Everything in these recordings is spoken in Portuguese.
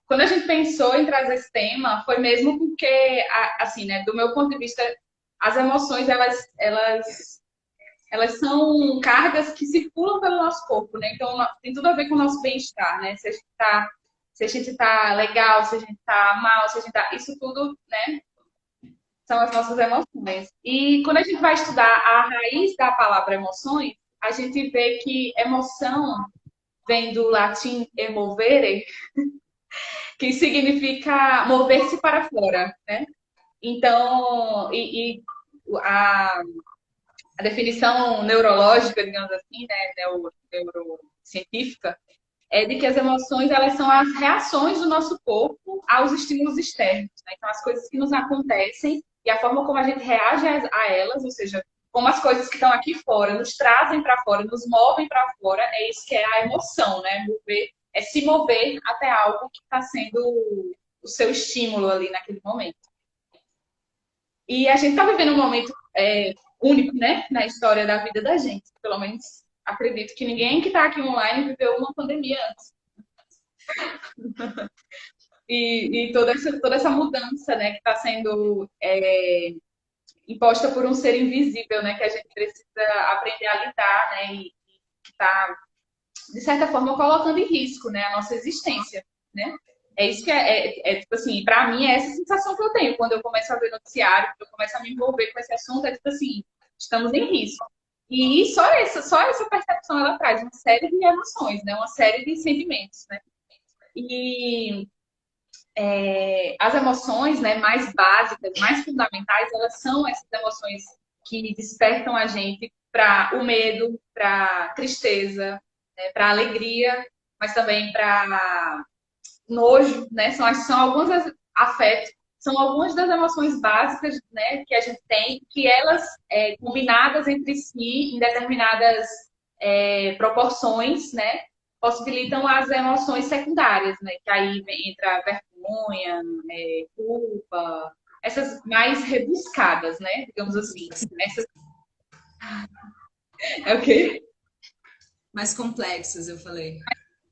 Quando a gente pensou em trazer esse tema, foi mesmo porque, assim, né, do meu ponto de vista, as emoções, elas são cargas que circulam pelo nosso corpo, né? Então, tem tudo a ver com o nosso bem-estar, né? Se a gente tá legal, se a gente tá mal, se a gente tá... Isso tudo, né? São as nossas emoções. E quando a gente vai estudar a raiz da palavra emoções, a gente vê que emoção vem do latim emovere, que significa mover-se para fora, né? Então, a, a definição neurológica, digamos assim, né, neurocientífica, é de que as emoções elas são as reações do nosso corpo aos estímulos externos. Né? Então, as coisas que nos acontecem e a forma como a gente reage a elas, ou seja, como as coisas que estão aqui fora nos trazem para fora, nos movem para fora, é isso que é a emoção, né? Mover, é se mover até algo que está sendo o seu estímulo ali naquele momento. E a gente está vivendo um momento único, né, na história da vida da gente. Pelo menos acredito que ninguém que está aqui online viveu uma pandemia antes. E toda essa mudança, né, que está sendo imposta por um ser invisível, né, que a gente precisa aprender a lidar, né, e que está, de certa forma, colocando em risco, né, a nossa existência, né. É isso que tipo assim, para mim é essa sensação que eu tenho quando eu começo a ver noticiário, quando eu começo a me envolver com esse assunto, é tipo assim, estamos em risco. E só essa percepção ela traz uma série de emoções, né? Uma série de sentimentos, né? E as emoções, né, mais básicas, mais fundamentais, elas são essas emoções que despertam a gente para o medo, para tristeza, né, para alegria, mas também para nojo, né? São alguns afetos, são algumas das emoções básicas, né, que a gente tem, que elas, combinadas entre si, em determinadas proporções, né, possibilitam as emoções secundárias, né, que aí entra a vergonha, culpa, essas mais rebuscadas, né, digamos assim. Essas... É o quê? Mais complexos, eu falei.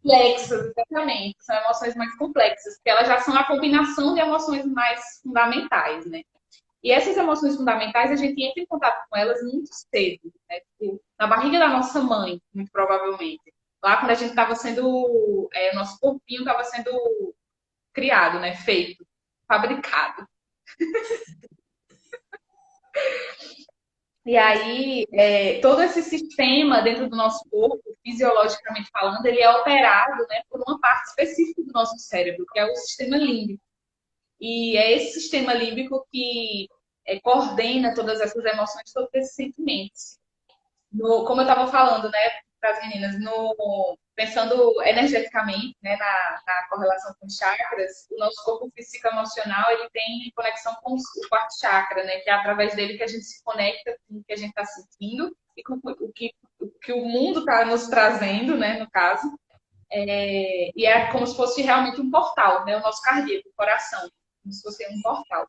Complexas, exatamente. São emoções mais complexas, porque elas já são a combinação de emoções mais fundamentais, né? E essas emoções fundamentais, a gente entra em contato com elas muito cedo, né? Tipo, na barriga da nossa mãe, muito provavelmente. Lá quando a gente estava sendo, o nosso corpinho estava sendo criado, né? Feito, fabricado. E aí, todo esse sistema dentro do nosso corpo, fisiologicamente falando, ele é operado, né, por uma parte específica do nosso cérebro, que é o sistema límbico. E é esse sistema límbico que coordena todas essas emoções, todos esses sentimentos. Como eu estava falando, né, para as meninas, pensando energeticamente, né, na correlação com chakras, o nosso corpo físico emocional ele tem conexão com o quarto chakra, né, que é através dele que a gente se conecta com o que a gente está sentindo e com o que o mundo está nos trazendo, né, no caso. E é como se fosse realmente um portal, né, o nosso cardíaco, o coração, como se fosse um portal.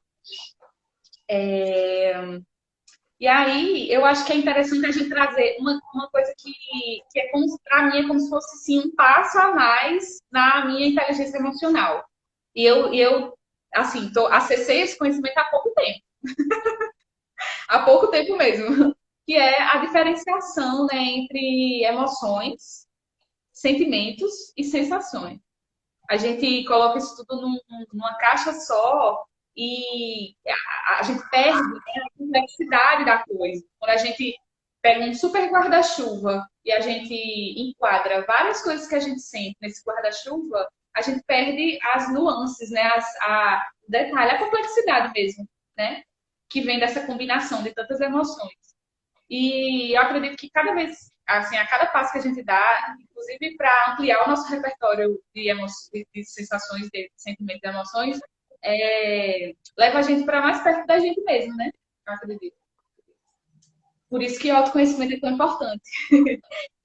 E aí, eu acho que é interessante a gente trazer uma coisa que é como, para mim, é como se fosse sim, um passo a mais na minha inteligência emocional. E eu assim, acessei esse conhecimento há pouco tempo. Há pouco tempo mesmo. Que é a diferenciação, né, entre emoções, sentimentos e sensações. A gente coloca isso tudo numa caixa só e a gente perde, né, a complexidade da coisa. Quando a gente pega um super guarda-chuva e a gente enquadra várias coisas que a gente sente nesse guarda-chuva, a gente perde as nuances, né, o detalhe, a complexidade mesmo, né, que vem dessa combinação de tantas emoções. E eu acredito que cada vez, assim, a cada passo que a gente dá, inclusive para ampliar o nosso repertório de sensações, de sentimentos e emoções, leva a gente para mais perto da gente mesmo, né? Eu acredito. Por isso que o autoconhecimento é tão importante.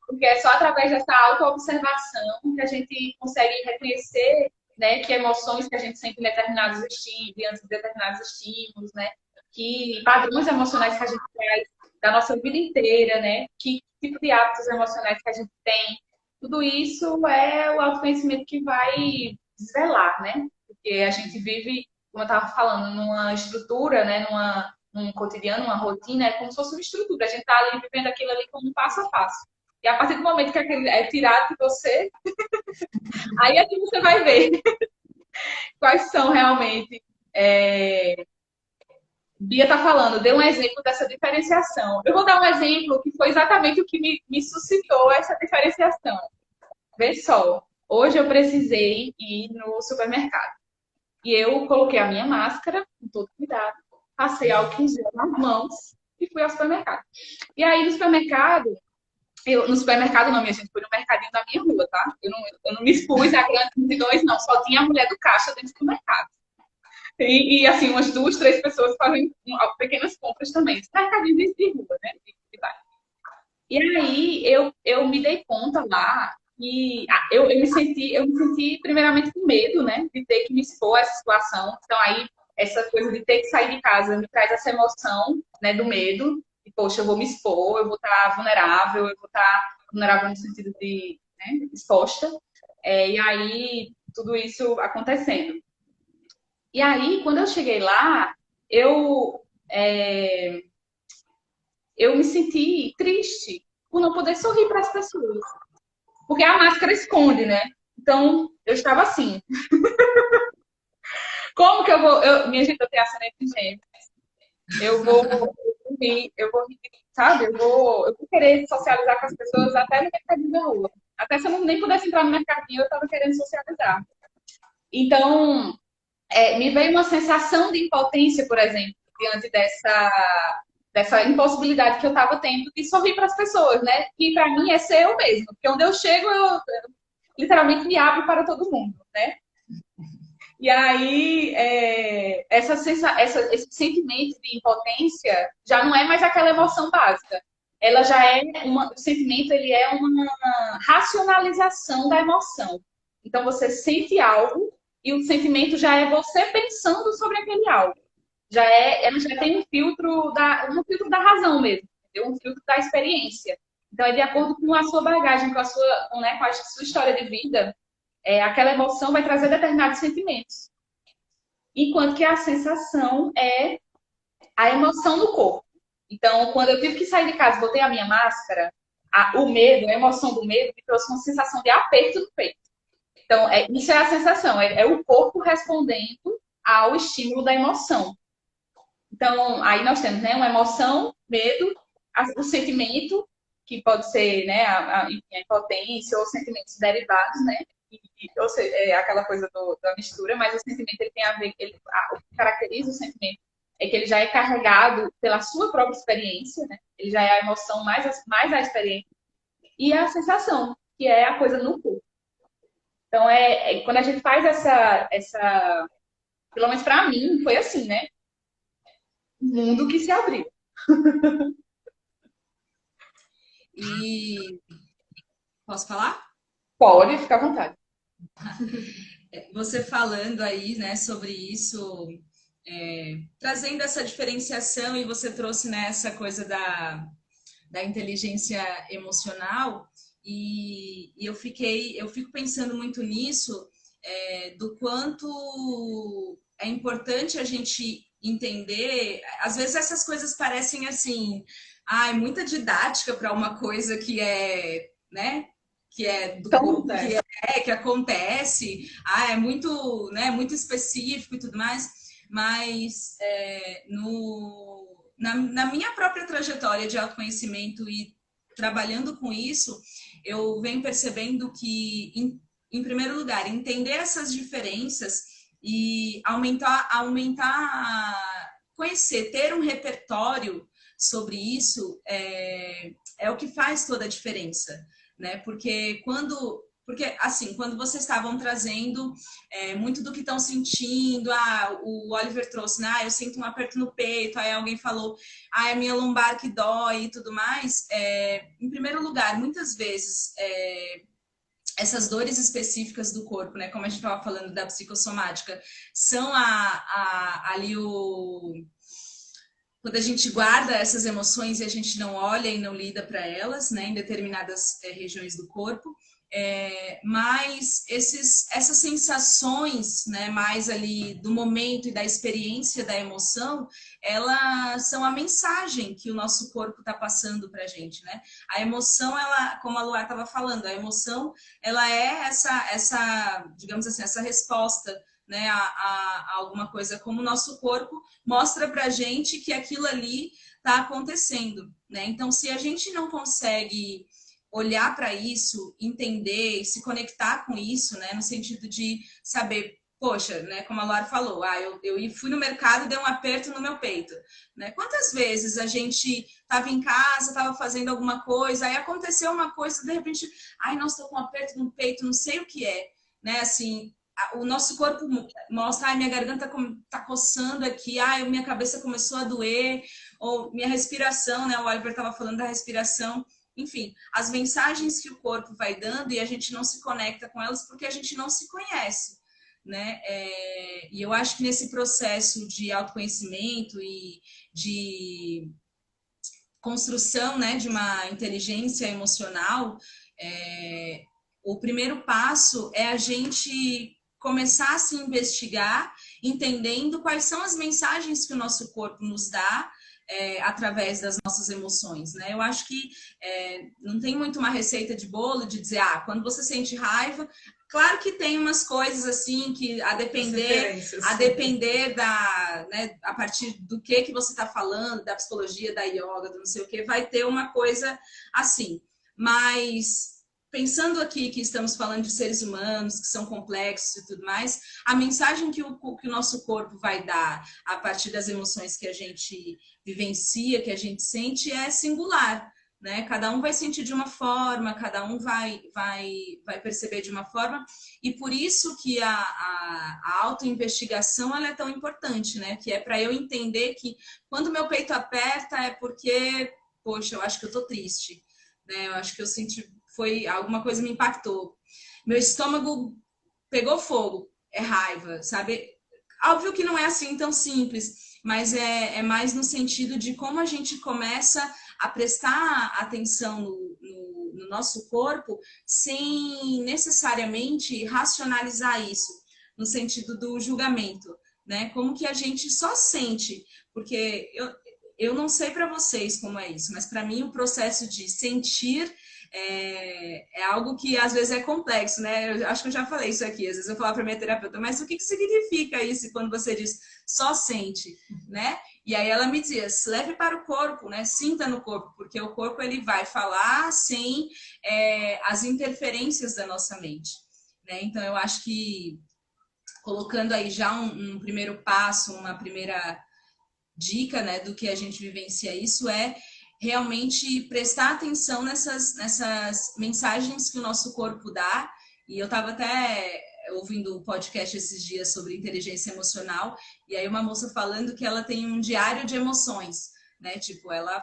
Porque é só através dessa auto-observação que a gente consegue reconhecer né? Que emoções que a gente sente em determinados estímulos, diante de determinados estímulos, né? Que padrões emocionais que a gente traz da nossa vida inteira, né? Que tipo de hábitos emocionais que a gente tem. Tudo isso é o autoconhecimento que vai desvelar, né? Porque a gente vive, como eu estava falando, numa estrutura, né? Num cotidiano, uma rotina, é como se fosse uma estrutura. A gente está ali vivendo aquilo ali como um passo a passo. E a partir do momento que aquele é tirado de você, aí é que você vai ver quais são realmente. Bia está falando, deu um exemplo dessa diferenciação. Eu vou dar um exemplo que foi exatamente o que me suscitou essa diferenciação. Vê só, hoje eu precisei ir no supermercado. E eu coloquei a minha máscara, com todo cuidado, passei álcool em gel nas mãos e fui ao supermercado. E aí no supermercado, no supermercado não, minha gente, foi no mercadinho da minha rua, tá? Eu não me expus a grandes multidões, não. Só tinha a mulher do caixa dentro do mercado. Assim, umas 2, 3 pessoas fazem pequenas compras também. Mercadinho de rua, né? E aí eu me dei conta lá e eu me senti primeiramente com medo, né? De ter que me expor a essa situação. Então aí essa coisa de ter que sair de casa me traz essa emoção, né? Do medo. E, poxa, eu vou me expor, eu vou estar vulnerável, eu vou estar vulnerável no sentido de, né, exposta. E aí tudo isso acontecendo. E aí, quando eu cheguei lá, eu, é, eu me senti triste por não poder sorrir para as pessoas. Porque a máscara esconde, né? Então, eu estava assim. Como que eu vou. Minha gente, eu tenho ascendente de gêmeos. Eu vou rir, sabe? Eu vou querer socializar com as pessoas até no mercadinho da rua. Até se eu nem pudesse entrar no mercadinho, eu estava querendo socializar. Então, me veio uma sensação de impotência, por exemplo, diante dessa impossibilidade que eu estava tendo de sorrir para as pessoas, né? Que para mim é ser eu mesmo, porque onde eu chego, eu literalmente me abro para todo mundo, né? E aí, esse sentimento de impotência já não é mais aquela emoção básica. Ela já é o sentimento, ele é uma racionalização da emoção. Então, você sente algo e o sentimento já é você pensando sobre aquele algo. Ela já tem um filtro da razão mesmo, entendeu? Um filtro da experiência. Então, é de acordo com a sua bagagem, com a sua história de vida, aquela emoção vai trazer determinados sentimentos. Enquanto que a sensação é a emoção do corpo. Então, quando eu tive que sair de casa, botei a minha máscara, o medo, a emoção do medo, me trouxe uma sensação de aperto no peito. Então, isso é a sensação, é o corpo respondendo ao estímulo da emoção. Então, aí nós temos, né, uma emoção, medo, o sentimento, que pode ser, né, a impotência ou sentimentos derivados, né, ou seja, aquela coisa da mistura, mas o sentimento ele tem a ver, o que caracteriza o sentimento é que ele já é carregado pela sua própria experiência, né, ele já é a emoção mais a experiência, e a sensação, que é a coisa no corpo. Então, quando a gente faz pelo menos para mim, foi assim, né, o mundo que se abriu. E posso falar? Pode, ficar à vontade. Você falando aí, né, sobre isso, trazendo essa diferenciação, e você trouxe, né, essa coisa da inteligência emocional, e eu fico pensando muito nisso, do quanto é importante a gente entender. Às vezes essas coisas parecem assim, muita didática para uma coisa que é, né, que é do corpo, que acontece, é muito, né, muito específico e tudo mais, mas na minha própria trajetória de autoconhecimento e trabalhando com isso, eu venho percebendo que, em primeiro lugar, entender essas diferenças e aumentar, conhecer, ter um repertório sobre isso é o que faz toda a diferença, né? Porque assim, quando vocês estavam trazendo muito do que estão sentindo, o Oliver trouxe, né? Eu sinto um aperto no peito, aí alguém falou, é a minha lombar que dói e tudo mais. Em primeiro lugar, muitas vezes essas dores específicas do corpo, né? Como a gente estava falando da psicossomática, são ali o... Quando a gente guarda essas emoções e a gente não olha e não lida para elas, né? Em determinadas regiões do corpo. Mas essas sensações, né, mais ali do momento e da experiência da emoção, elas são a mensagem que o nosso corpo está passando para a gente, né? A emoção, ela, como a Luar estava falando, a emoção, ela é digamos assim, essa resposta, né, a alguma coisa, como o nosso corpo mostra para a gente que aquilo ali está acontecendo, né? Então, se a gente não consegue olhar para isso, entender e se conectar com isso, né? No sentido de saber, poxa, né? Como a Laura falou, eu fui no mercado e dei um aperto no meu peito, né? Quantas vezes a gente estava em casa, estava fazendo alguma coisa, aí aconteceu uma coisa, de repente, nossa, estou com um aperto no peito, não sei o que é, né? Assim, o nosso corpo mostra, minha garganta está coçando aqui, minha cabeça começou a doer, ou minha respiração, né? O Oliver estava falando da respiração. Enfim, as mensagens que o corpo vai dando e a gente não se conecta com elas porque a gente não se conhece, né? E eu acho que nesse processo de autoconhecimento e de construção, né, de uma inteligência emocional, o primeiro passo é a gente começar a se investigar, entendendo quais são as mensagens que o nosso corpo nos dá através das nossas emoções, né? Eu acho que não tem muito uma receita de bolo de dizer, quando você sente raiva, claro que tem umas coisas assim que a depender da, né, a partir do que você está falando, da psicologia, da yoga, do não sei o que, vai ter uma coisa assim. Mas pensando aqui que estamos falando de seres humanos que são complexos e tudo mais, a mensagem que o nosso corpo vai dar a partir das emoções que a gente vivencia, que a gente sente, é singular, né? Cada um vai sentir de uma forma, cada um vai perceber de uma forma, e por isso que a autoinvestigação ela é tão importante, né? Que é para eu entender que quando meu peito aperta é porque, poxa, eu acho que eu tô triste, né? Eu acho que eu senti, alguma coisa me impactou. Meu estômago pegou fogo, é raiva, sabe? Óbvio que não é assim tão simples, mas é mais no sentido de como a gente começa a prestar atenção no nosso corpo sem necessariamente racionalizar isso, no sentido do julgamento, né? Como que a gente só sente, porque eu não sei para vocês como é isso, mas para mim o processo de sentir é algo que às vezes é complexo, né? Eu acho que eu já falei isso aqui. Às vezes eu falo para minha terapeuta, mas o que significa isso quando você diz só sente, né? E aí ela me diz, leve para o corpo, né? Sinta no corpo, porque o corpo ele vai falar sem as interferências da nossa mente, né? Então eu acho que colocando aí já um primeiro passo, uma primeira dica, né, do que a gente vivencia isso realmente prestar atenção nessas mensagens que o nosso corpo dá. E eu estava até ouvindo o podcast esses dias sobre inteligência emocional, e aí uma moça falando que ela tem um diário de emoções, né? Tipo, ela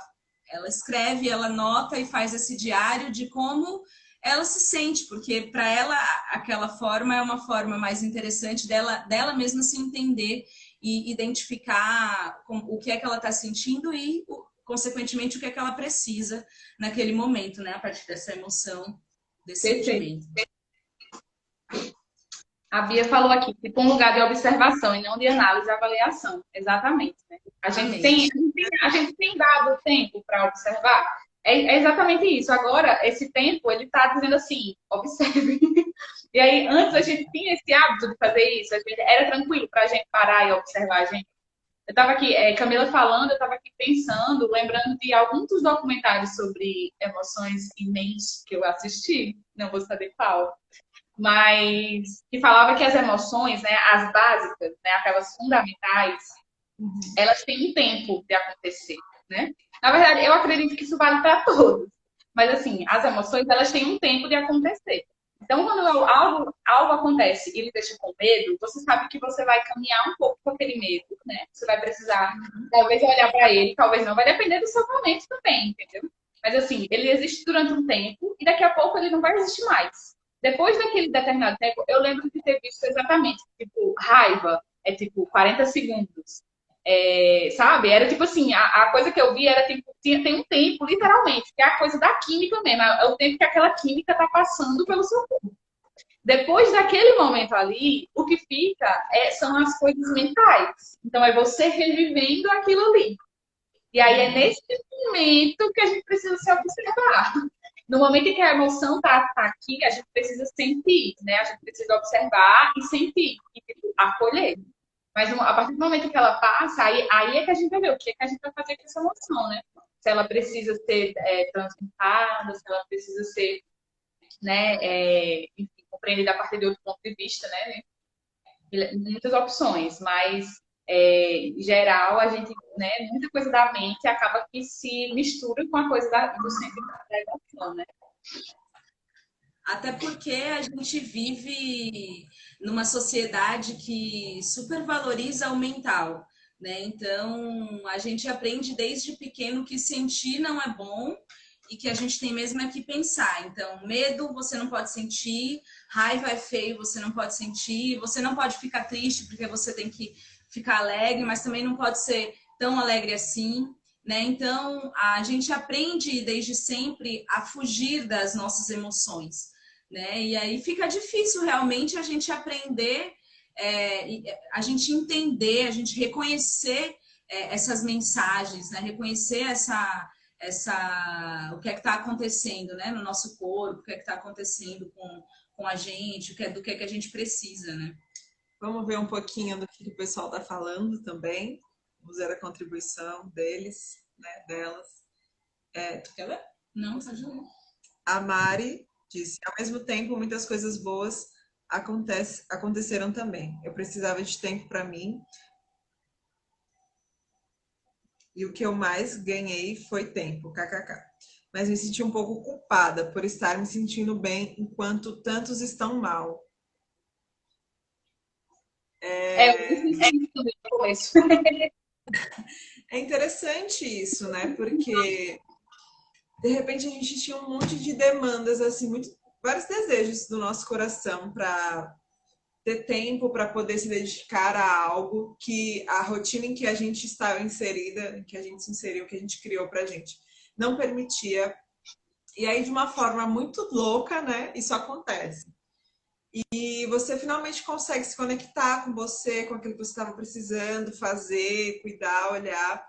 escreve, ela anota e faz esse diário de como ela se sente, porque para ela aquela forma é uma forma mais interessante dela mesma se entender e identificar o que é que ela está sentindo e consequentemente o que é que ela precisa naquele momento, né? A partir dessa emoção, desse sentimento. A Bia falou aqui, tipo um lugar de observação e não de análise e avaliação. Exatamente. Né? A gente tem dado tempo para observar. É exatamente isso. Agora, esse tempo, ele está dizendo assim, observe. E aí, antes a gente tinha esse hábito de fazer isso. Era tranquilo para a gente parar e observar a gente. Eu estava aqui, Camila falando, eu estava aqui pensando, lembrando de alguns dos documentários sobre emoções e mente que eu assisti, não vou saber qual, mas que falava que as emoções, né, as básicas, né, aquelas fundamentais, elas têm um tempo de acontecer, né? Na verdade, eu acredito que isso vale para todos, mas assim, as emoções, elas têm um tempo de acontecer. Então, quando algo acontece e ele deixa com medo, você sabe que você vai caminhar um pouco com aquele medo, né? Você vai precisar, talvez, olhar para ele, talvez não. Vai depender do seu momento também, entendeu? Mas, assim, ele existe durante um tempo e daqui a pouco ele não vai existir mais. Depois daquele determinado tempo, eu lembro de ter visto exatamente, tipo, raiva é tipo 40 segundos. Sabe? Era tipo assim, a coisa que eu vi era tipo, tem um tempo, literalmente, que é a coisa da química mesmo, é o tempo que aquela química tá passando pelo seu corpo. Depois daquele momento ali, o que fica são as coisas mentais. Então é você revivendo aquilo ali. E aí é nesse momento que a gente precisa se observar. No momento em que a emoção tá aqui, a gente precisa sentir, né? A gente precisa observar e sentir, e tipo, acolher. Mas a partir do momento que ela passa, aí é que a gente vai ver o que, é que a gente vai fazer com essa emoção, né? Se ela precisa ser transmutada, se ela precisa ser, né, enfim, compreendida a partir de outro ponto de vista, né? Muitas opções, mas em geral a gente, né, muita coisa da mente acaba que se mistura com a coisa do centro da emoção, né? Até porque a gente vive numa sociedade que supervaloriza o mental, né? Então, a gente aprende desde pequeno que sentir não é bom e que a gente tem mesmo é que pensar. Então, medo você não pode sentir, raiva é feio, você não pode sentir, você não pode ficar triste porque você tem que ficar alegre, mas também não pode ser tão alegre assim. Né? Então, a gente aprende desde sempre a fugir das nossas emoções. Né? E aí fica difícil realmente a gente aprender, a gente entender, a gente reconhecer essas mensagens, né? Reconhecer o que é que está acontecendo, né? No nosso corpo, o que é que está acontecendo com a gente, do que é que a gente precisa, né? Vamos ver um pouquinho do que o pessoal está falando também. Vamos ver a contribuição deles, né, delas. Tu quer ler? Não, pode ler. A Mari disse, ao mesmo tempo, muitas coisas boas aconteceram também. Eu precisava de tempo para mim. E o que eu mais ganhei foi tempo, kkk. Mas me senti um pouco culpada por estar me sentindo bem enquanto tantos estão mal. Eu me senti isso também no começo. É interessante isso, né? Porque de repente a gente tinha um monte de demandas, assim, vários desejos do nosso coração para ter tempo para poder se dedicar a algo que a rotina em que a gente estava inserida, em que a gente se inseriu, que a gente criou para a gente, não permitia. E aí, de uma forma muito louca, né? Isso acontece. E você finalmente consegue se conectar com você, com aquilo que você estava precisando fazer, cuidar, olhar.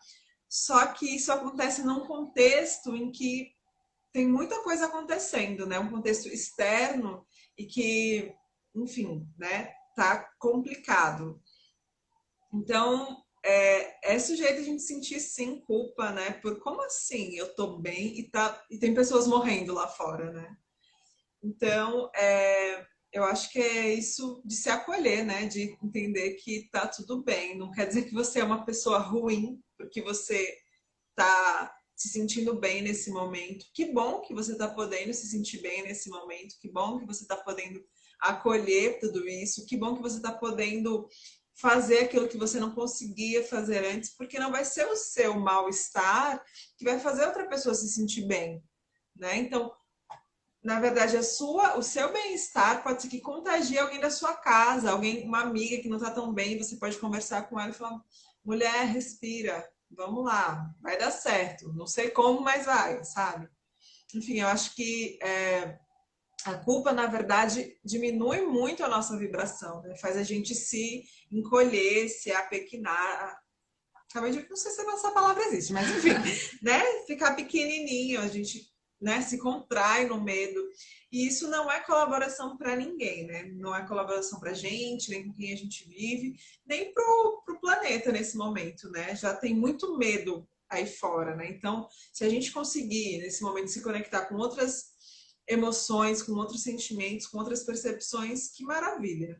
Só que isso acontece num contexto em que tem muita coisa acontecendo, né? Um contexto externo e que, enfim, né? Tá complicado. Então, é sujeito a gente sentir sim culpa, né? Por como assim eu tô bem e tem pessoas morrendo lá fora, né? Então, eu acho que é isso de se acolher, né? De entender que tá tudo bem. Não quer dizer que você é uma pessoa ruim, porque você tá se sentindo bem nesse momento. Que bom que você tá podendo se sentir bem nesse momento. Que bom que você tá podendo acolher tudo isso. Que bom que você tá podendo fazer aquilo que você não conseguia fazer antes, porque não vai ser o seu mal-estar que vai fazer outra pessoa se sentir bem, né? Então, na verdade, o seu bem-estar pode ser que contagie alguém da sua casa, uma amiga que não está tão bem, você pode conversar com ela e falar, mulher, respira, vamos lá, vai dar certo. Não sei como, mas vai, sabe? Enfim, eu acho que a culpa, na verdade, diminui muito a nossa vibração, né? Faz a gente se encolher, se apequenar. Acabei de não sei se essa palavra existe, mas enfim, né? Ficar pequenininho, a gente, né, se contrai no medo. E isso não é colaboração para ninguém, né? Não é colaboração para a gente, nem com quem a gente vive, nem pro planeta nesse momento, né? Já tem muito medo aí fora, né? Então, se a gente conseguir, nesse momento, se conectar com outras emoções, com outros sentimentos, com outras percepções, que maravilha.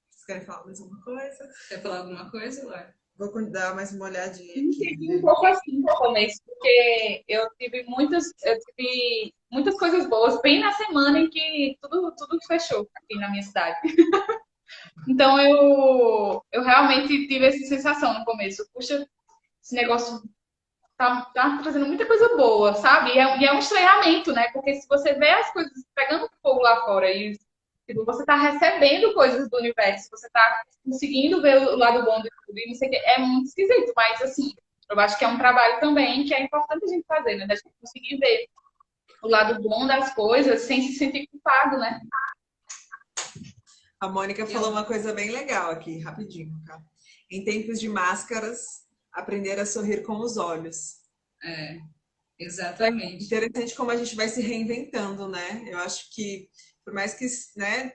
Vocês querem falar mais alguma coisa? Quer falar alguma coisa, Laura? Vou dar mais uma olhadinha Me aqui. senti um pouco assim no começo, porque eu tive muitas coisas boas bem na semana em que tudo fechou aqui na minha cidade. Então eu realmente tive essa sensação no começo. Puxa, esse negócio tá trazendo muita coisa boa, sabe? E é um estranhamento, né? Porque se você vê as coisas pegando fogo lá fora e tipo, você tá recebendo coisas do universo, você tá conseguindo ver o lado bom de tudo, e não sei o que, é muito esquisito, mas assim, eu acho que é um trabalho também que é importante a gente fazer, né? Da gente conseguir ver o lado bom das coisas sem se sentir culpado, né? A Mônica falou uma coisa bem legal aqui, rapidinho, tá? Em tempos de máscaras, aprender a sorrir com os olhos. Exatamente. Interessante como a gente vai se reinventando, né? Eu acho que, por mais que, né,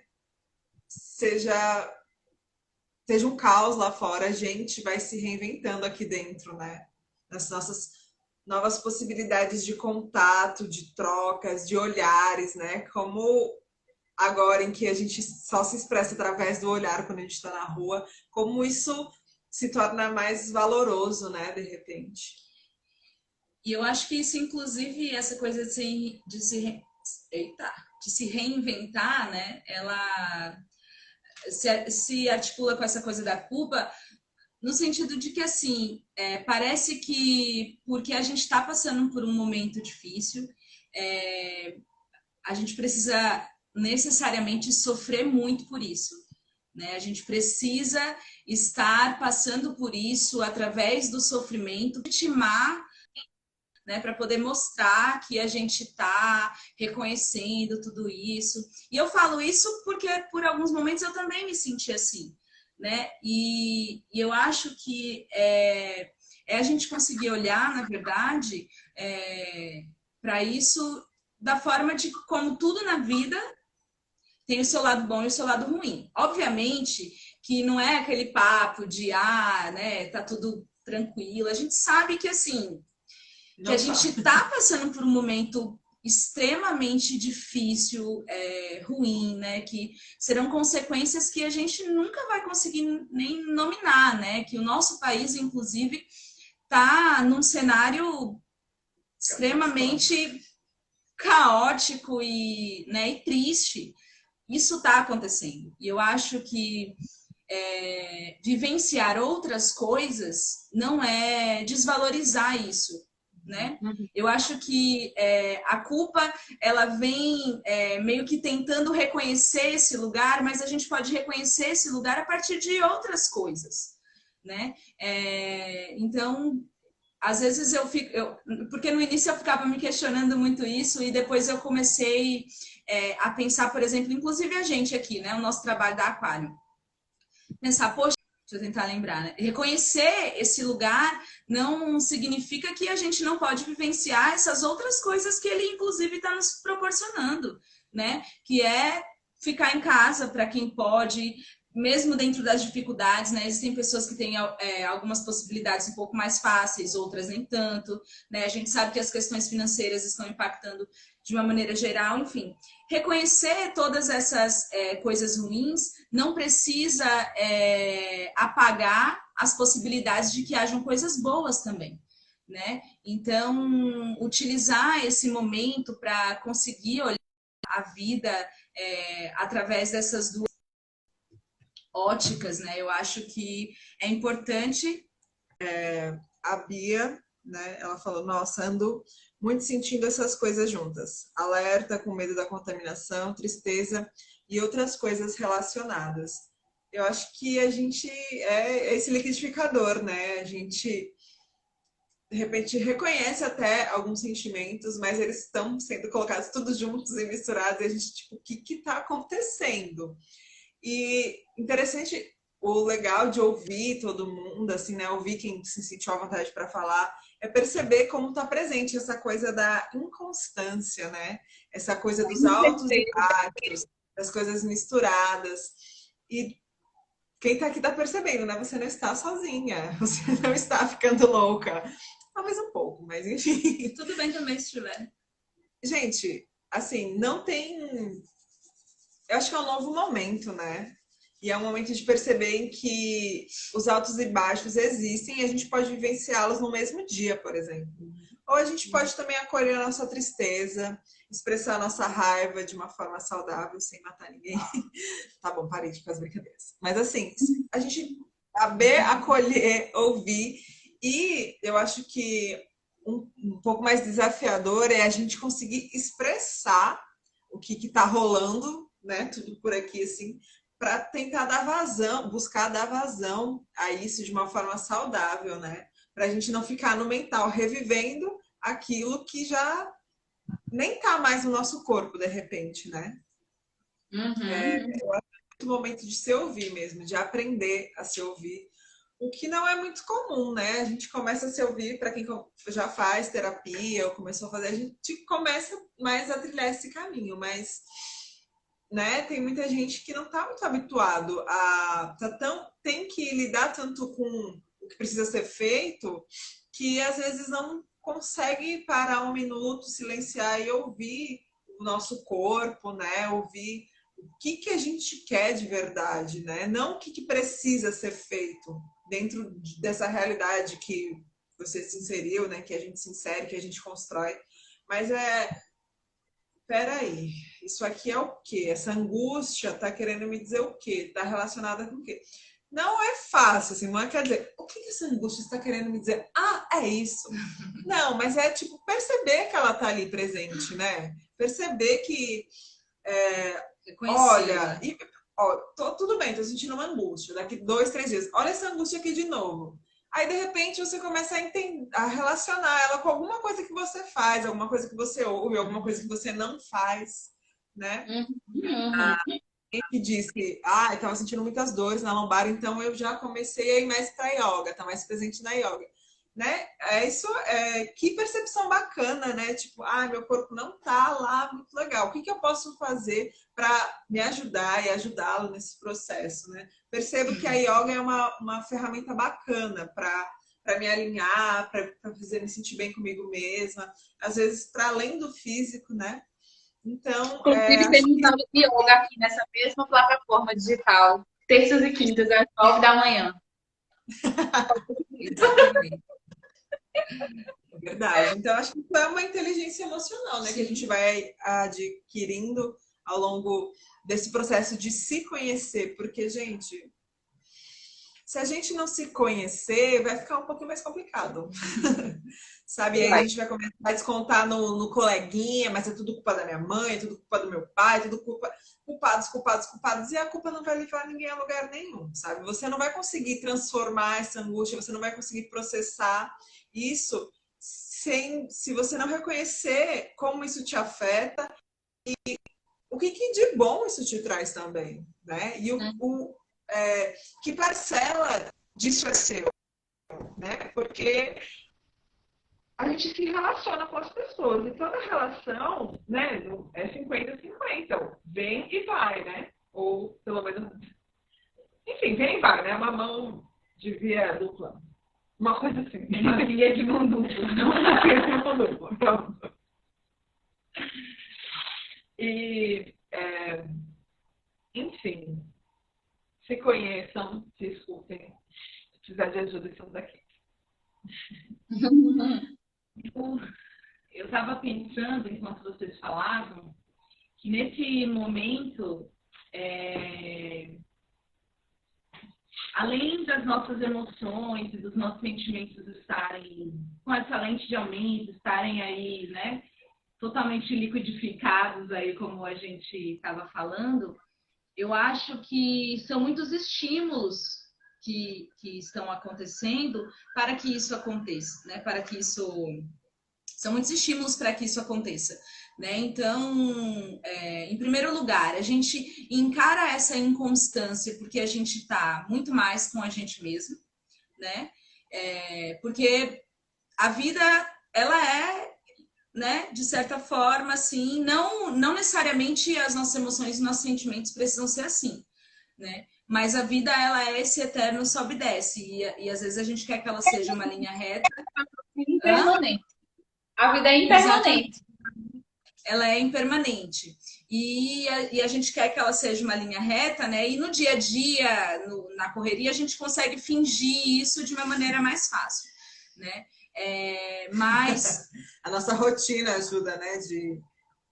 seja um caos lá fora, a gente vai se reinventando aqui dentro, né? Nas nossas novas possibilidades de contato, de trocas, de olhares, né? Como agora em que a gente só se expressa através do olhar quando a gente está na rua, como isso se torna mais valoroso, né? De repente. E eu acho que isso, inclusive, essa coisa de se reinventar, né? Ela se articula com essa coisa da culpa, no sentido de que, assim, parece que porque a gente está passando por um momento difícil, a gente precisa necessariamente sofrer muito por isso. Né? A gente precisa estar passando por isso através do sofrimento, vitimar, né, para poder mostrar que a gente está reconhecendo tudo isso. E eu falo isso porque por alguns momentos eu também me senti assim, né? E eu acho que a gente conseguir olhar, na verdade, para isso da forma de como tudo na vida tem o seu lado bom e o seu lado ruim. Obviamente que não é aquele papo de né, tá tudo tranquilo. A gente sabe que assim, que a gente está passando por um momento extremamente difícil, ruim, né? Que serão consequências que a gente nunca vai conseguir nem nominar, né? Que o nosso país, inclusive, está num cenário extremamente caótico né, e triste. Isso está acontecendo. E eu acho que vivenciar outras coisas não é desvalorizar isso. Né? Eu acho que a culpa ela vem meio que tentando reconhecer esse lugar, mas a gente pode reconhecer esse lugar a partir de outras coisas, né? Então, às vezes porque no início eu ficava me questionando muito isso e depois eu comecei a pensar, por exemplo, inclusive a gente aqui, né? O nosso trabalho da Aquário. Pensar, poxa, deixa eu tentar lembrar, né? Reconhecer esse lugar não significa que a gente não pode vivenciar essas outras coisas que ele, inclusive, está nos proporcionando, né? Que é ficar em casa para quem pode, mesmo dentro das dificuldades, né? Existem pessoas que têm algumas possibilidades um pouco mais fáceis, outras nem tanto, né? A gente sabe que as questões financeiras estão impactando de uma maneira geral, enfim. Reconhecer todas essas coisas ruins não precisa apagar as possibilidades de que hajam coisas boas também, né? Então, utilizar esse momento para conseguir olhar a vida através dessas duas óticas, né? Eu acho que é importante. A Bia, né? Ela falou: nossa, ando muito sentindo essas coisas juntas. Alerta, com medo da contaminação, tristeza e outras coisas relacionadas. Eu acho que a gente é esse liquidificador, né? A gente, de repente, reconhece até alguns sentimentos, mas eles estão sendo colocados todos juntos e misturados, e a gente, tipo, o que está acontecendo? E interessante, o legal de ouvir todo mundo, assim, né? Ouvir quem se sentiu à vontade para falar, é perceber como está presente essa coisa da inconstância, né? Essa coisa dos altos e baixos, das coisas misturadas. E quem está aqui está percebendo, né? Você não está sozinha, você não está ficando louca. Talvez um pouco, mas enfim. Tudo bem também se estiver. Gente, assim, não tem. Eu acho que é um novo momento, né? E é um momento de perceber em que os altos e baixos existem e a gente pode vivenciá-los no mesmo dia, por exemplo. Ou a gente pode também acolher a nossa tristeza, expressar a nossa raiva de uma forma saudável, sem matar ninguém. Tá bom, parei de fazer brincadeiras. Mas assim, a gente saber acolher, ouvir. E eu acho que um pouco mais desafiador é a gente conseguir expressar o que está rolando, né? Tudo por aqui, assim, para tentar dar vazão, buscar dar vazão a isso de uma forma saudável, né? Para a gente não ficar no mental revivendo aquilo que já nem tá mais no nosso corpo, de repente, né? Uhum. É o momento de se ouvir mesmo, de aprender a se ouvir. O que não é muito comum, né? A gente começa a se ouvir, para quem já faz terapia ou começou a fazer, a gente começa mais a trilhar esse caminho, mas né, tem muita gente que não está muito habituado a tem que lidar tanto com o que precisa ser feito que às vezes não consegue parar um minuto, silenciar e ouvir o nosso corpo, né? Ouvir o que a gente quer de verdade, né? Não o que precisa ser feito dentro dessa realidade que você se inseriu, né? Que a gente se insere, que a gente constrói. Mas peraí, isso aqui é o quê? Essa angústia tá querendo me dizer o quê? Tá relacionada com o quê? Não é fácil, assim, não é quer dizer, o que essa angústia está querendo me dizer? Ah, é isso. Não, mas é tipo perceber que ela tá ali presente, né? Perceber que olha, ó, tudo bem, tô sentindo uma angústia. Daqui 2, 3 dias, olha essa angústia aqui de novo. Aí, de repente, você começa a relacionar ela com alguma coisa que você faz, alguma coisa que você ouve, alguma coisa que você não faz, né? Uhum. Que diz que, estava sentindo muitas dores na lombar, então eu já comecei a ir mais para yoga, tá mais presente na yoga, né? Que percepção bacana, né? Tipo, meu corpo não tá lá, muito legal. O que eu posso fazer para me ajudar e ajudá-lo nesse processo, né? Percebo que a yoga é uma ferramenta bacana para me alinhar, para fazer me sentir bem comigo mesma, às vezes para além do físico, né? Então, Inclusive, temos aula de yoga aqui nessa mesma plataforma digital, terças e quintas, às 9 da manhã. Exatamente. é verdade. Então, acho que isso é uma inteligência emocional, né? Sim. Que a gente vai adquirindo ao longo desse processo de se conhecer. Porque, gente, se a gente não se conhecer, vai ficar um pouquinho mais complicado. Sabe? E aí a gente vai começar a descontar no coleguinha, mas é tudo culpa da minha mãe, é tudo culpa do meu pai, é tudo culpados. E a culpa não vai levar ninguém a lugar nenhum, sabe? Você não vai conseguir transformar essa angústia, você não vai conseguir processar isso se você não reconhecer como isso te afeta, o que de bom isso te traz também, né? E que parcela disso é seu, né? Porque a gente se relaciona com as pessoas e toda relação, né, é 50-50, vem e vai, né? Ou pelo menos, enfim, vem e vai, né? Uma mão de via dupla. Uma coisa assim, uma via de mão dupla, não uma via de mão dupla. Pronto. E, enfim, se conheçam, se escutem. Se precisar de ajuda, estamos aqui. Eu estava pensando, enquanto vocês falavam, que nesse momento, além das nossas emoções e dos nossos sentimentos estarem com essa lente de aumento, estarem aí, né, totalmente liquidificados aí, como a gente estava falando, eu acho que são muitos estímulos que estão acontecendo para que isso aconteça, né? São muitos estímulos para que isso aconteça, né? Então, em primeiro lugar, a gente encara essa inconstância porque a gente está muito mais com a gente mesmo, né? Porque a vida, ela é, né, de certa forma, assim, não necessariamente as nossas emoções e nossos sentimentos precisam ser assim, né? Mas a vida, ela é esse eterno sobe e desce, e às vezes a gente quer que ela seja uma linha reta. Impermanente. A vida é impermanente. Exatamente. Ela é impermanente. E a gente quer que ela seja uma linha reta, né? E no dia a dia, na correria, a gente consegue fingir isso de uma maneira mais fácil, né? Mas a nossa rotina ajuda, né?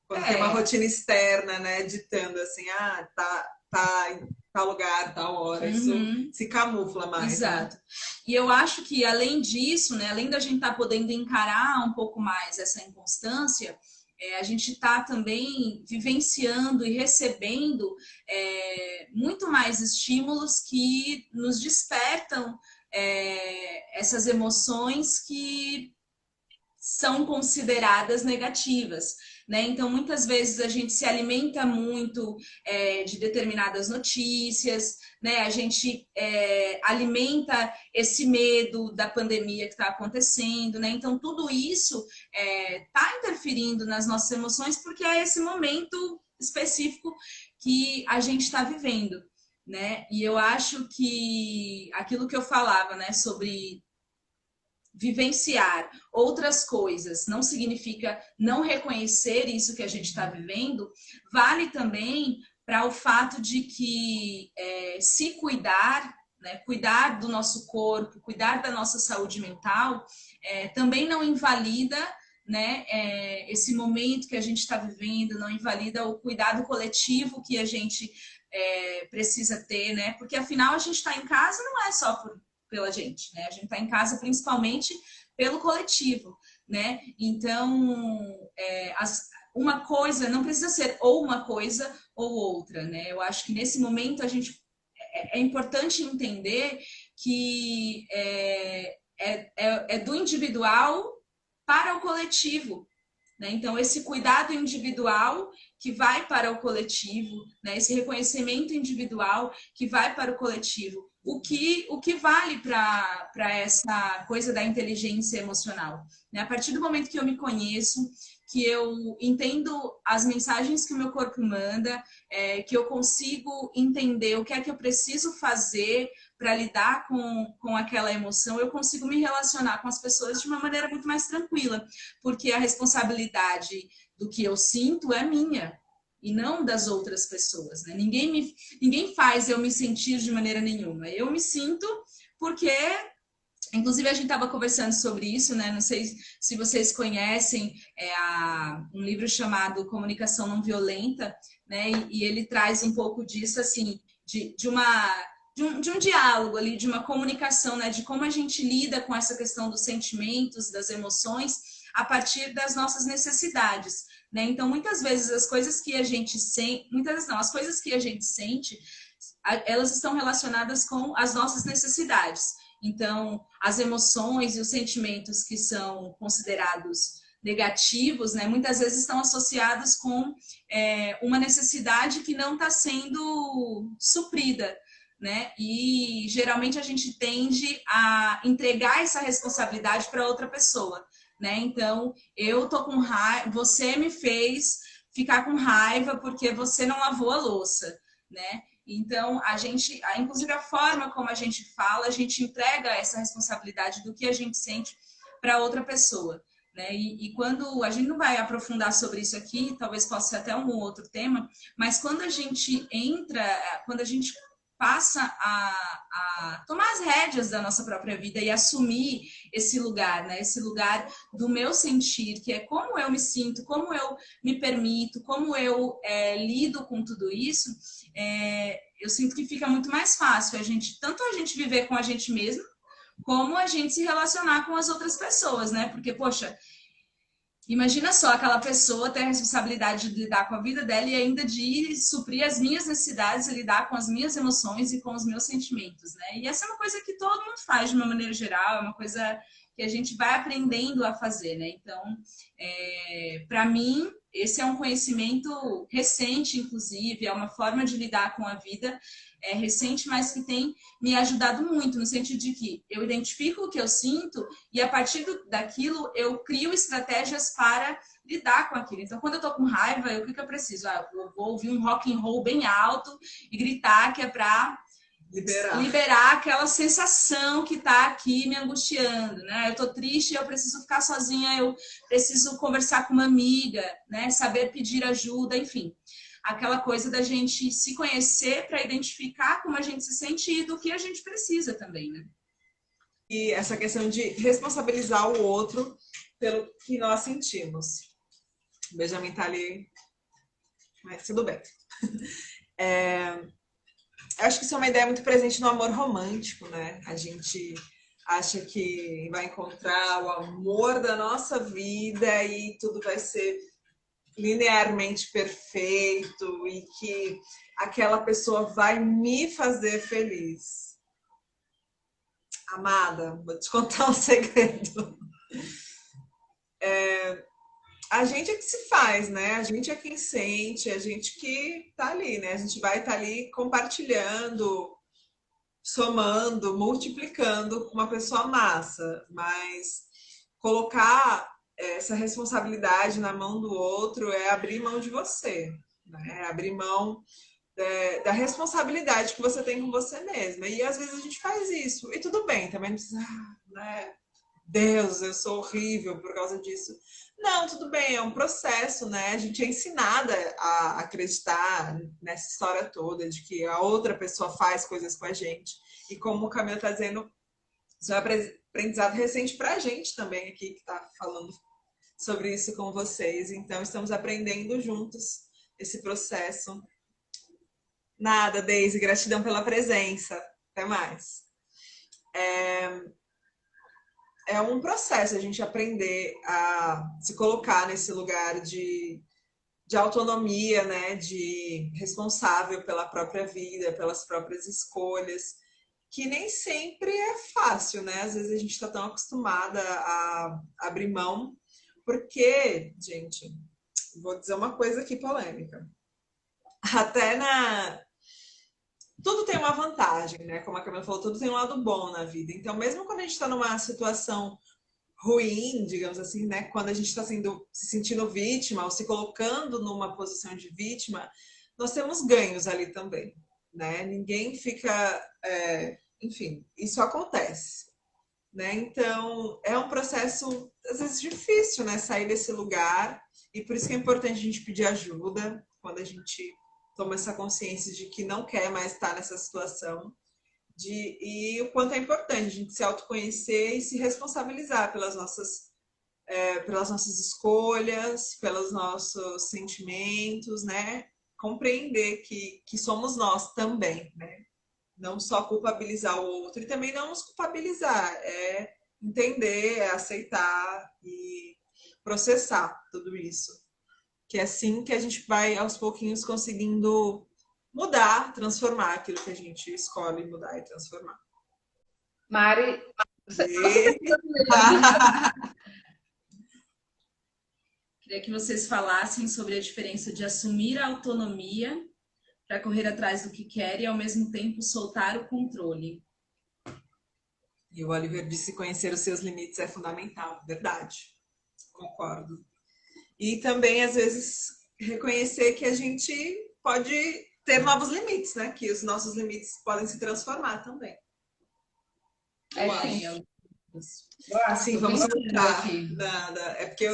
Quando tem uma rotina externa, né? Ditando assim, tá tal lugar, tal hora. Isso se camufla mais. Exato. Né? E eu acho que, além disso, né, além da gente estar podendo encarar um pouco mais essa inconstância, a gente está também vivenciando e recebendo muito mais estímulos que nos despertam essas emoções que são consideradas negativas. Né? Então, muitas vezes a gente se alimenta muito de determinadas notícias, né? A gente alimenta esse medo da pandemia que está acontecendo, né? Então, tudo isso está interferindo nas nossas emoções porque é esse momento específico que a gente está vivendo, né? E eu acho que aquilo que eu falava, né, sobre vivenciar outras coisas não significa não reconhecer isso que a gente está vivendo, vale também para o fato de que se cuidar, né, cuidar do nosso corpo, cuidar da nossa saúde mental, também não invalida, né, esse momento que a gente está vivendo, não invalida o cuidado coletivo que a gente precisa ter, né? Porque afinal a gente está em casa não é só pela gente, né? A gente está em casa principalmente pelo coletivo, né? Então, uma coisa não precisa ser ou uma coisa ou outra, né? Eu acho que nesse momento a gente é importante entender que é do individual para o coletivo, né? Então, esse cuidado individual que vai para o coletivo, né? Esse reconhecimento individual que vai para o coletivo. O que vale para essa coisa da inteligência emocional? Né? A partir do momento que eu me conheço, que eu entendo as mensagens que o meu corpo manda, que eu consigo entender o que é que eu preciso fazer para lidar com aquela emoção, eu consigo me relacionar com as pessoas de uma maneira muito mais tranquila, porque a responsabilidade do que eu sinto é minha e não das outras pessoas, né? Ninguém faz eu me sentir de maneira nenhuma. Eu me sinto porque, inclusive, a gente estava conversando sobre isso, né? Não sei se vocês conhecem um livro chamado Comunicação Não Violenta, né? E ele traz um pouco disso, assim, de um diálogo ali, de uma comunicação, né? De como a gente lida com essa questão dos sentimentos, das emoções, a partir das nossas necessidades. Né? Então, muitas vezes as coisas que a gente sente, as coisas que a gente sente, elas estão relacionadas com as nossas necessidades. Então, as emoções e os sentimentos que são considerados negativos, né, muitas vezes estão associados com uma necessidade que não está sendo suprida. Né? E geralmente a gente tende a entregar essa responsabilidade para outra pessoa. Né? Então, eu tô com raiva, você me fez ficar com raiva porque você não lavou a louça, né? Então, inclusive a forma como a gente fala, a gente entrega essa responsabilidade do que a gente sente para outra pessoa, né? E quando a gente não vai aprofundar sobre isso aqui, talvez possa ser até um outro tema, mas quando a gente passa a tomar as rédeas da nossa própria vida e assumir esse lugar, né? Esse lugar do meu sentir, que é como eu me sinto, como eu me permito, como eu lido com tudo isso, eu sinto que fica muito mais fácil tanto a gente viver com a gente mesmo, como a gente se relacionar com as outras pessoas, né? Porque, poxa, imagina só aquela pessoa ter a responsabilidade de lidar com a vida dela e ainda de suprir as minhas necessidades e lidar com as minhas emoções e com os meus sentimentos, né? E essa é uma coisa que todo mundo faz de uma maneira geral, é uma coisa que a gente vai aprendendo a fazer, né? Então, para mim, esse é um conhecimento recente, inclusive, é uma forma de lidar com a vida recente, mas que tem me ajudado muito, no sentido de que eu identifico o que eu sinto e a partir daquilo eu crio estratégias para lidar com aquilo. Então, quando eu tô com raiva, o que eu preciso? Eu vou ouvir um rock and roll bem alto e gritar, que é para liberar aquela sensação que está aqui me angustiando, né? Eu tô triste, eu preciso ficar sozinha, eu preciso conversar com uma amiga, né? Saber pedir ajuda, enfim. Aquela coisa da gente se conhecer para identificar como a gente se sente e do que a gente precisa também, né? E essa questão de responsabilizar o outro pelo que nós sentimos. O Benjamin tá ali, mas tudo bem. acho que isso é uma ideia muito presente no amor romântico, né? A gente acha que vai encontrar o amor da nossa vida e tudo vai ser linearmente perfeito e que aquela pessoa vai me fazer feliz. Amada, vou te contar um segredo. A gente é que se faz, né? A gente é quem sente, a gente que tá ali, né? A gente vai estar ali compartilhando, somando, multiplicando com uma pessoa massa, mas colocar essa responsabilidade na mão do outro é abrir mão de você, né? É abrir mão da responsabilidade que você tem com você mesma. E às vezes a gente faz isso. E tudo bem, também não precisa, né? Deus, eu sou horrível por causa disso. Não, tudo bem, é um processo, né? A gente é ensinada a acreditar nessa história toda de que a outra pessoa faz coisas com a gente. E como o Camila está dizendo, isso é um aprendizado recente para a gente também aqui, que está falando sobre isso com vocês. Então, estamos aprendendo juntos esse processo. Nada, Deise, gratidão pela presença. Até mais. É um processo a gente aprender a se colocar nesse lugar de autonomia, né? De responsável pela própria vida, pelas próprias escolhas, que nem sempre é fácil, né? Às vezes a gente está tão acostumada a abrir mão, porque, gente, vou dizer uma coisa aqui polêmica. Até tudo tem uma vantagem, né? Como a Camila falou, tudo tem um lado bom na vida. Então, mesmo quando a gente está numa situação ruim, digamos assim, né? Quando a gente está se sentindo vítima ou se colocando numa posição de vítima, nós temos ganhos ali também, né? Ninguém fica... enfim, isso acontece, né? Então, é um processo, às vezes, difícil, né? Sair desse lugar. E por isso que é importante a gente pedir ajuda quando a gente toma essa consciência de que não quer mais estar nessa situação. E o quanto é importante a gente se autoconhecer e se responsabilizar pelas nossas escolhas, pelos nossos sentimentos, né? Compreender que somos nós também, né? Não só culpabilizar o outro e também não nos culpabilizar, é entender, é aceitar e processar tudo isso. Que é assim que a gente vai aos pouquinhos conseguindo mudar, transformar aquilo que a gente escolhe mudar e transformar. Mari, você Queria que vocês falassem sobre a diferença de assumir a autonomia para correr atrás do que quer e, ao mesmo tempo, soltar o controle. E o Oliver disse que conhecer os seus limites é fundamental. Verdade. Concordo. E também, às vezes, reconhecer que a gente pode ter novos limites, né? Que os nossos limites podem se transformar também. Sim, vamos voltar. É porque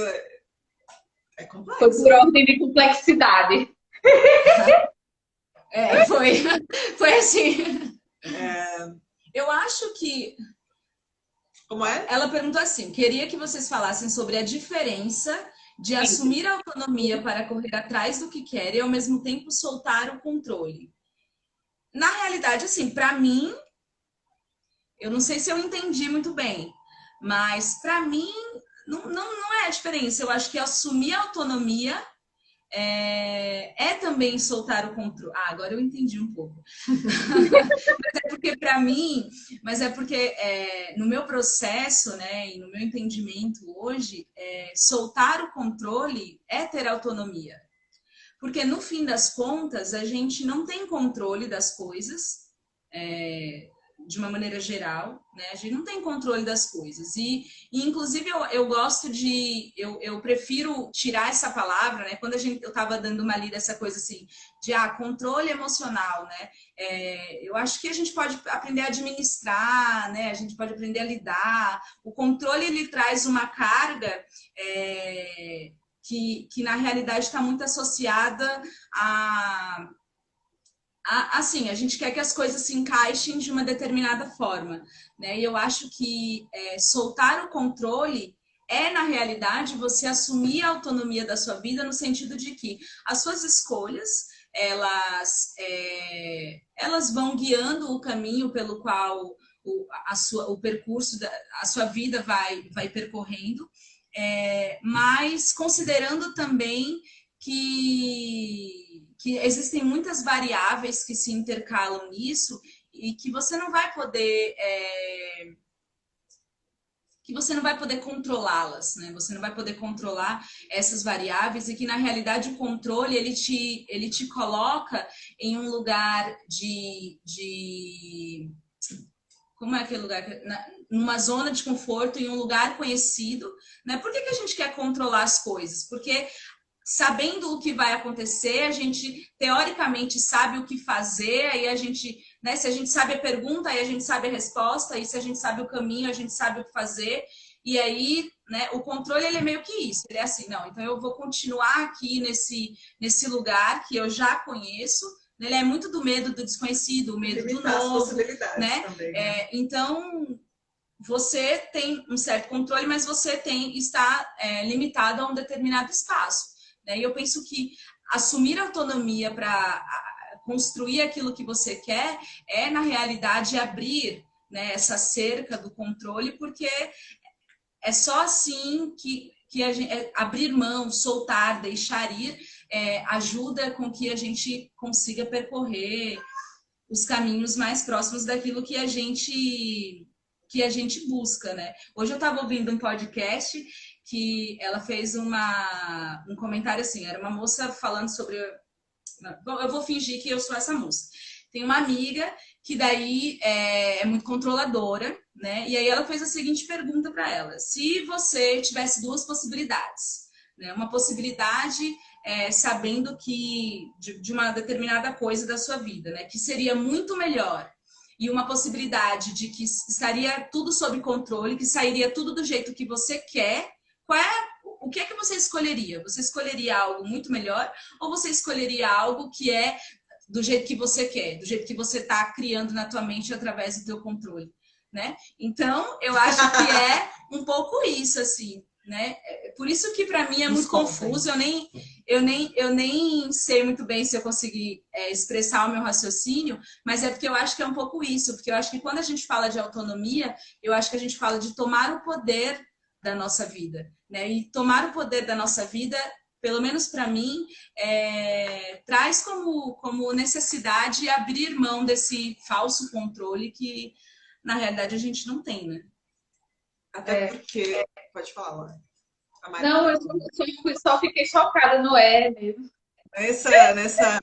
é complexo. Foi por ordem de complexidade. Foi assim. Eu acho que... Como é? Ela perguntou assim, queria que vocês falassem sobre a diferença de assumir a autonomia para correr atrás do que quer e, ao mesmo tempo, soltar o controle. Na realidade, assim, para mim, eu não sei se eu entendi muito bem, mas para mim não é a diferença. Eu acho que assumir a autonomia é também soltar o controle. Agora eu entendi um pouco. Mas é porque para mim, no meu processo, né, e no meu entendimento hoje, soltar o controle é ter autonomia. Porque no fim das contas, a gente não tem controle das coisas, de uma maneira geral, né? A gente não tem controle das coisas. E inclusive, eu gosto de... Eu prefiro tirar essa palavra, né? Quando eu estava dando uma lida, essa coisa assim, de controle emocional, né? Eu acho que a gente pode aprender a administrar, né? A gente pode aprender a lidar. O controle, ele traz uma carga... Que na realidade está muito associada assim, a gente quer que as coisas se encaixem de uma determinada forma, né? E eu acho que soltar o controle na realidade, você assumir a autonomia da sua vida no sentido de que as suas escolhas, elas vão guiando o caminho pelo qual o percurso, a sua vida vai percorrendo, mas considerando também que existem muitas variáveis que se intercalam nisso e que você não vai poder controlá-las, né? Você não vai poder controlar essas variáveis e que, na realidade, o controle, ele te coloca em um lugar como é aquele lugar? Numa zona de conforto, em um lugar conhecido, né? Por que a gente quer controlar as coisas? Porque sabendo o que vai acontecer, a gente teoricamente sabe o que fazer, aí a gente, né, se a gente sabe a pergunta, aí a gente sabe a resposta, e se a gente sabe o caminho, a gente sabe o que fazer, e aí, né, o controle, ele é meio que isso, ele é assim, não, então eu vou continuar aqui nesse lugar que eu já conheço, ele é muito do medo do desconhecido, o medo do novo, né? Também, né? Então, você tem um certo controle, mas você está limitado a um determinado espaço. E eu penso que assumir autonomia para construir aquilo que você quer na realidade, abrir, né, essa cerca do controle, porque é só assim que a gente, abrir mão, soltar, deixar ir, ajuda com que a gente consiga percorrer os caminhos mais próximos daquilo que a gente busca, né? Hoje eu estava ouvindo um podcast que ela fez um comentário assim, era uma moça falando sobre... Eu vou fingir que eu sou essa moça. Tem uma amiga que daí é muito controladora, né? E aí ela fez a seguinte pergunta para ela: se você tivesse duas possibilidades, né? Uma possibilidade sabendo que de uma determinada coisa da sua vida, né? Que seria muito melhor, e uma possibilidade de que estaria tudo sob controle, que sairia tudo do jeito que você quer, o que é que você escolheria? Você escolheria algo muito melhor ou você escolheria algo que é do jeito que você quer, do jeito que você está criando na tua mente através do teu controle, né? Então, eu acho que é um pouco isso, assim, né? Por isso que para mim é muito confuso, eu nem sei muito bem se eu consegui expressar o meu raciocínio, mas é porque eu acho que é um pouco isso, porque eu acho que quando a gente fala de autonomia, eu acho que a gente fala de tomar o poder da nossa vida, né? E tomar o poder da nossa vida, pelo menos para mim, traz como necessidade abrir mão desse falso controle que, na realidade, a gente não tem, né? Até porque... Pode falar, Laura. Não, eu só fiquei chocada no mesmo. Nessa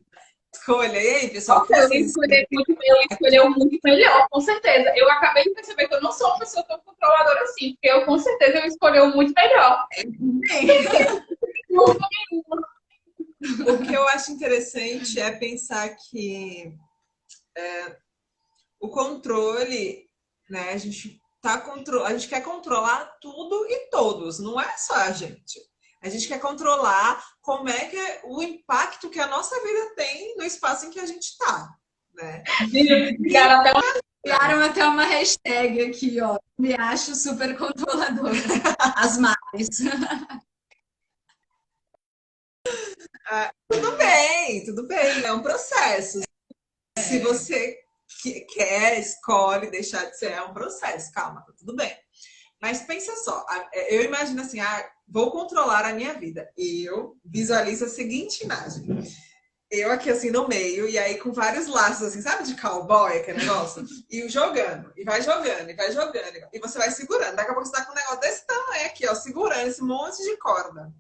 escolha. E aí, pessoal? Ele escolheu muito melhor, com certeza. Eu acabei de perceber que eu não sou uma pessoa tão controladora assim, porque eu, com certeza, eu escolheu muito melhor. O que eu acho interessante é pensar que o controle, né? A gente quer controlar tudo e todos, não é só a gente. A gente quer controlar como é que o impacto que a nossa vida tem no espaço em que a gente está, né? Criaram até uma hashtag aqui, ó. Me acho super controladora. As mais. Tudo bem. É um processo. Se você quer, escolhe deixar de ser, é um processo. Calma, tá tudo bem. Mas pensa só, eu imagino assim, vou controlar a minha vida. Eu visualizo a seguinte imagem. Eu aqui assim no meio, e aí com vários laços, assim, sabe, de cowboy, aquele negócio? E jogando, e vai jogando, e vai jogando. E você vai segurando. Daqui a pouco você tá com um negócio desse tamanho aqui, ó, segurando esse monte de corda.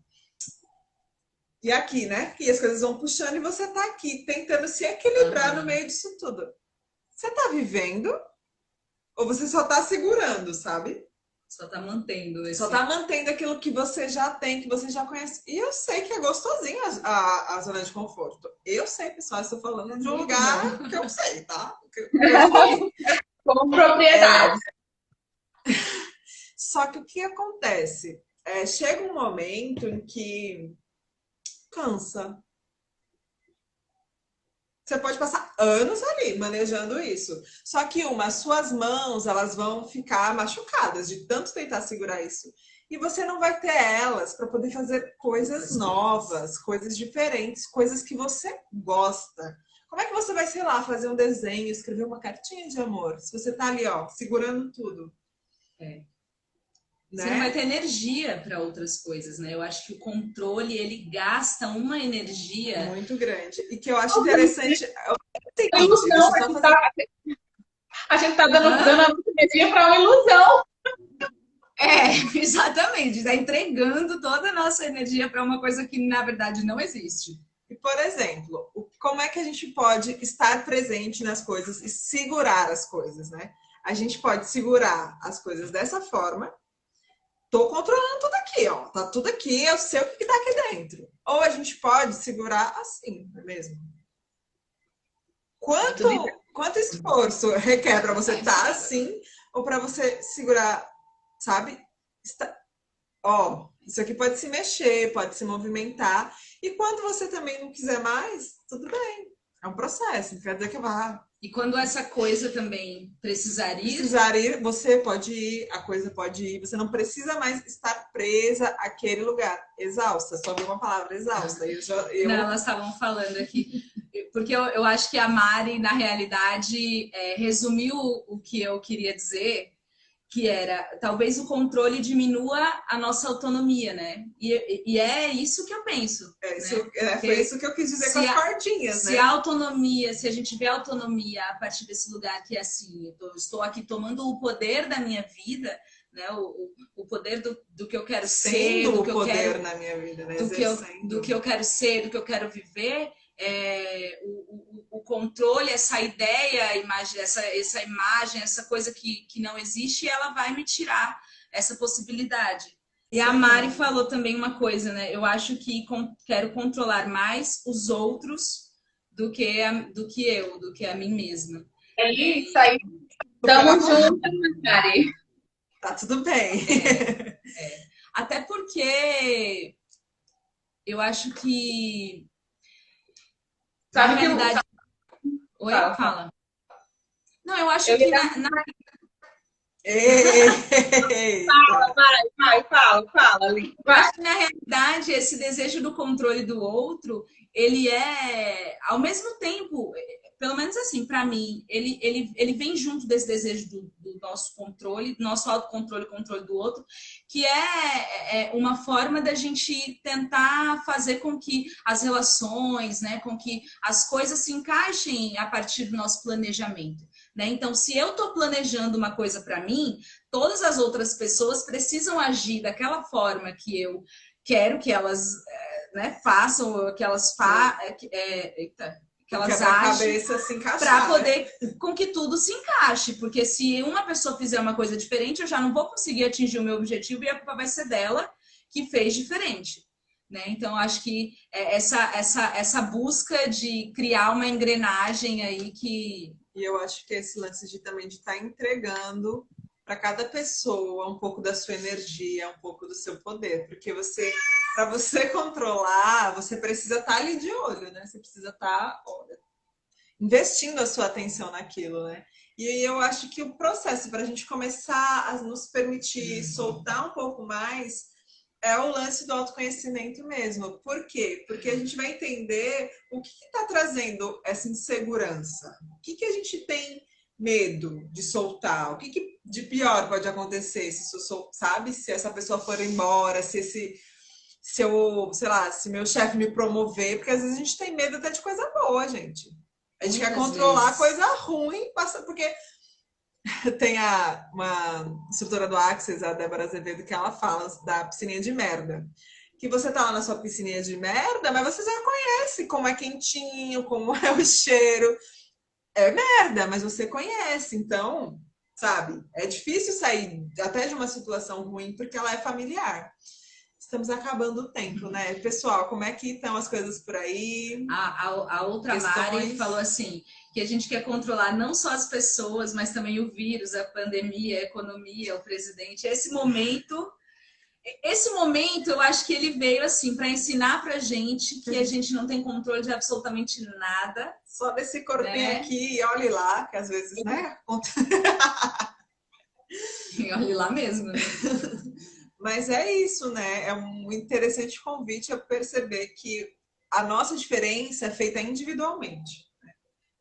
E aqui, né? E as coisas vão puxando e você tá aqui, tentando se equilibrar no meio disso tudo. Você tá vivendo? Ou você só tá segurando, sabe? Só tá mantendo Só tá mantendo aquilo que você já tem, que você já conhece. E eu sei que é gostosinho a zona de conforto. Eu sei, pessoal, estou falando de um lugar que eu sei, tá? Com propriedade. Só que o que acontece? Chega um momento em que cansa. Você pode passar anos ali manejando isso. Só que as suas mãos, elas vão ficar machucadas de tanto tentar segurar isso. E você não vai ter elas para poder fazer coisas novas, coisas diferentes, coisas que você gosta. Como é que você vai, sei lá, fazer um desenho, escrever uma cartinha de amor, se você tá ali, ó, segurando tudo? Você não vai ter energia para outras coisas, né? Eu acho que o controle, ele gasta uma energia muito grande. E que eu acho interessante... É ilusão, a gente tá dando a nossa energia para uma ilusão. Exatamente. Está entregando toda a nossa energia para uma coisa que, na verdade, não existe. E, por exemplo, como é que a gente pode estar presente nas coisas e segurar as coisas, né? A gente pode segurar as coisas dessa forma. Tô controlando tudo aqui, ó. Tá tudo aqui, eu sei o que tá aqui dentro. Ou a gente pode segurar assim, não é mesmo? Quanto esforço requer para você estar assim ou para você segurar, sabe? Isso aqui pode se mexer, pode se movimentar. E quando você também não quiser mais, tudo bem. É um processo, não quer dizer que vá. E quando essa coisa também precisar ir, você pode ir, a coisa pode ir. Você não precisa mais estar presa àquele lugar. Exausta, só vi uma palavra, exausta. Não, elas estavam falando aqui. Porque eu acho que a Mari, na realidade, resumiu o que eu queria dizer, que era, talvez o controle diminua a nossa autonomia, né? E é isso que eu penso. Foi isso que eu quis dizer com as cordinhas, né? Se a autonomia, se a gente vê a autonomia a partir desse lugar que é assim, eu estou aqui tomando o poder da minha vida, né? O poder do que eu quero ser, do que eu quero na minha vida, né? do que eu quero ser, do que eu quero viver. O controle, essa ideia, essa imagem, essa coisa que não existe, ela vai me tirar essa possibilidade. E a Mari falou também uma coisa, né? Eu acho que quero controlar mais os outros do que eu, do que a mim mesma. É isso aí. Estamos juntas, Mari. Tá tudo bem. Até porque eu acho que sabe na realidade... Oi, fala. Não, eu acho que Fala, Lin. Eu acho que, na realidade, esse desejo do controle do outro, ele é, ao mesmo tempo, pelo menos assim, para mim, ele vem junto desse desejo do nosso controle, do nosso autocontrole, controle do outro, que é uma forma da gente tentar fazer com que as relações, né, com que as coisas se encaixem a partir do nosso planejamento. Né? Então, se eu estou planejando uma coisa para mim, todas as outras pessoas precisam agir daquela forma que eu quero que elas façam, que elas agem para poder com que tudo se encaixe. Porque se uma pessoa fizer uma coisa diferente, eu já não vou conseguir atingir o meu objetivo e a culpa vai ser dela que fez diferente. Né? Então, acho que essa busca de criar uma engrenagem aí que... E eu acho que esse lance também de estar entregando para cada pessoa um pouco da sua energia, um pouco do seu poder. Porque para você controlar, você precisa estar ali de olho, né? Você precisa estar investindo a sua atenção naquilo, né? E eu acho que o processo para a gente começar a nos permitir soltar um pouco mais é o lance do autoconhecimento mesmo. Por quê? Porque a gente vai entender o que está trazendo essa insegurança. O que a gente tem medo de soltar? O que de pior pode acontecer se sabe? Se essa pessoa for embora, se meu chefe me promover, porque às vezes a gente tem medo até de coisa boa, gente. A gente quer controlar a coisa ruim, porque tem uma instrutora do Access, a Débora Azevedo, que ela fala da piscininha de merda. Que você tá lá na sua piscininha de merda, mas você já conhece como é quentinho, como é o cheiro. É merda, mas você conhece. Então, sabe, é difícil sair até de uma situação ruim porque ela é familiar. Estamos acabando o tempo, né? Pessoal, como é que estão as coisas por aí? A outra Mari falou assim, que a gente quer controlar não só as pessoas, mas também o vírus, a pandemia, a economia, o presidente. Esse momento esse momento, eu acho que ele veio assim para ensinar pra gente que a gente não tem controle de absolutamente nada. Só desse corpinho né? aqui e olhe lá, que às vezes, né? E olha lá mesmo, né? Mas é isso, né? É um interessante convite a perceber que a nossa diferença é feita individualmente.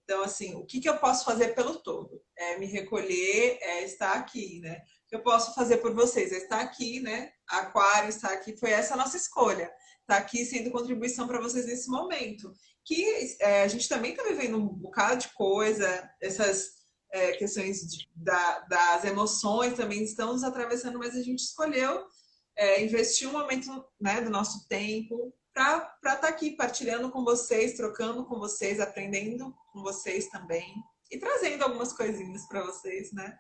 Então, assim, o que, que eu posso fazer pelo todo? É me recolher, é estar aqui, né? O que eu posso fazer por vocês? É estar aqui, né? Aquário está aqui, foi essa a nossa escolha. Está aqui sendo contribuição para vocês nesse momento. Que a gente também está vivendo um bocado de coisa, essas questões das emoções também estão nos atravessando, mas a gente escolheu investir um momento, né, do nosso tempo para estar aqui partilhando com vocês, trocando com vocês, aprendendo com vocês também e trazendo algumas coisinhas para vocês, né?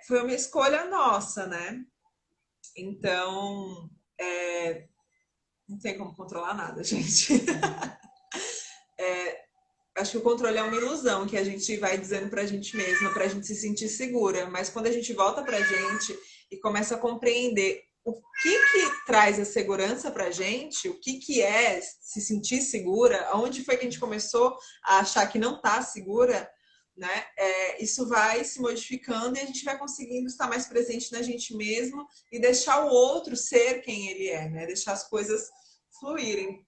Foi uma escolha nossa, né? Então, não tem como controlar nada, gente. Acho que o controle é uma ilusão que a gente vai dizendo pra gente mesma, pra gente se sentir segura. Mas quando a gente volta pra gente e começa a compreender o que traz a segurança pra gente, o que é se sentir segura, onde foi que a gente começou a achar que não tá segura, né? Isso vai se modificando e a gente vai conseguindo estar mais presente na gente mesmo e deixar o outro ser quem ele é, né? Deixar as coisas fluírem.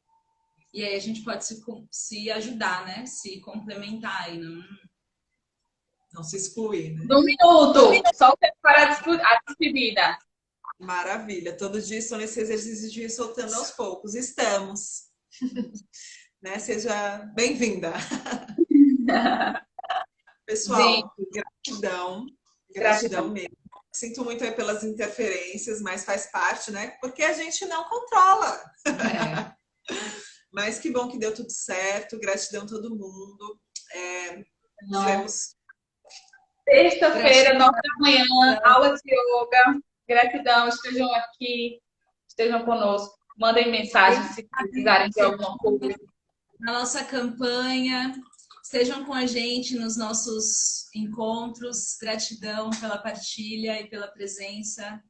E aí a gente pode se ajudar, né? Se complementar e Não se excluir, né? Um minuto, só o tempo para a despedida. Maravilha. Todo dia estou nesse exercício de ir soltando aos poucos. Estamos. Né? Seja bem-vinda. Pessoal, Gente, gratidão. Gratidão gratidão. mesmo. Sinto muito aí pelas interferências, mas faz parte, né? Porque a gente não controla. Mas que bom que deu tudo certo. Gratidão a todo mundo. Nos vemos. Sexta-feira, 9 da manhã, aula de yoga. Gratidão, estejam aqui, estejam conosco. Mandem mensagem se precisarem de alguma coisa. Na nossa campanha, estejam com a gente nos nossos encontros. Gratidão pela partilha e pela presença.